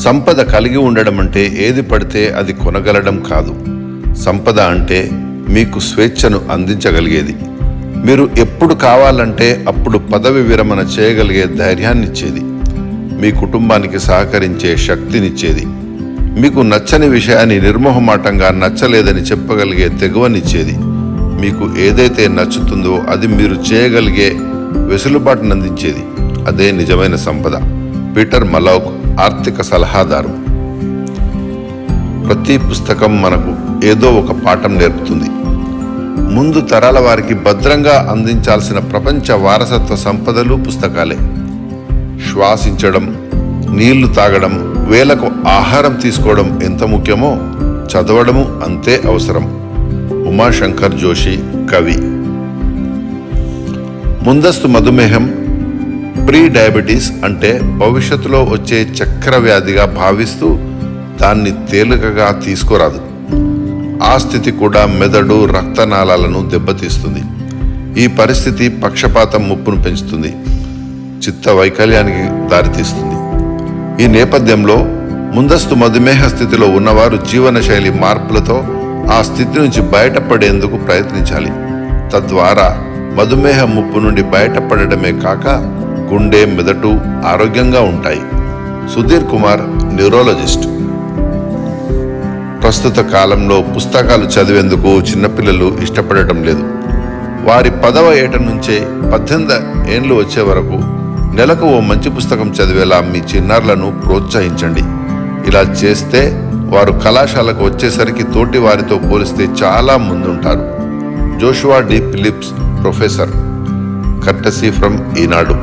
సంపద కలిగి ఉండడం అంటే ఏది పడితే అది కొనగలడం కాదు. సంపద అంటే మీకు స్వేచ్ఛను అందించగలిగేది, మీరు ఎప్పుడు కావాలంటే అప్పుడు పదవి విరమణ చేయగలిగే ధైర్యాన్నిచ్చేది, మీ కుటుంబానికి సహకరించే శక్తినిచ్చేది, మీకు నచ్చని విషయాన్ని నిర్మోహమాటంగా నచ్చలేదని చెప్పగలిగే తెగువనిచ్చేది, మీకు ఏదైతే నచ్చుతుందో అది మీరు చేయగలిగే వెసులుబాటును అందించేది. అదే నిజమైన సంపద. పీటర్ మలౌక్, ఆర్థిక సలహాదారు. ప్రతి పుస్తకం మనకు ఏదో ఒక పాఠం నేర్పుతుంది. ముందు తరాల వారికి భద్రంగా అందించాల్సిన ప్రపంచ వారసత్వ సంపదలు పుస్తకాలే. శ్వాసించడం, నీళ్లు తాగడం, వేలకు ఆహారం తీసుకోవడం ఎంత ముఖ్యమో చదవడము అంతే అవసరం. ఉమాశంకర్ జోషి, కవి. ముందస్తు మధుమేహం, ప్రీ డయాబెటీస్ అంటే భవిష్యత్తులో వచ్చే చక్కెర వ్యాధిగా భావిస్తూ దాన్ని తేలికగా తీసుకోరాదు. ఆ స్థితి కూడా మెదడు, రక్తనాళాలను దెబ్బతీస్తుంది. ఈ పరిస్థితి పక్షపాతం ముప్పును పెంచుతుంది, చిత్త వైకల్యానికి దారితీస్తుంది. ఈ నేపథ్యంలో ముందస్తు మధుమేహ స్థితిలో ఉన్నవారు జీవనశైలి మార్పులతో ఆ స్థితి నుంచి బయటపడేందుకు ప్రయత్నించాలి. తద్వారా మధుమేహ ముప్పు నుండి బయటపడటమే కాక గుండె, మెదడు ఆరోగ్యంగా ఉంటాయి. సుధీర్ కుమార్, న్యూరాలజిస్ట్. ప్రస్తుత కాలంలో పుస్తకాలు చదివేందుకు చిన్నపిల్లలు ఇష్టపడటం లేదు. వారి 10వ ఏట నుంచే 18 ఏళ్ళు వచ్చే వరకు నెలకు ఓ మంచి పుస్తకం చదివేలా మీ చిన్నారులను ప్రోత్సహించండి. ఇలా చేస్తే వారు కళాశాలకు వచ్చేసరికి తోటి వారితో పోలిస్తే చాలా ముందుంటారు. Joshua D Phillips, professor. Courtesy from Eenadu.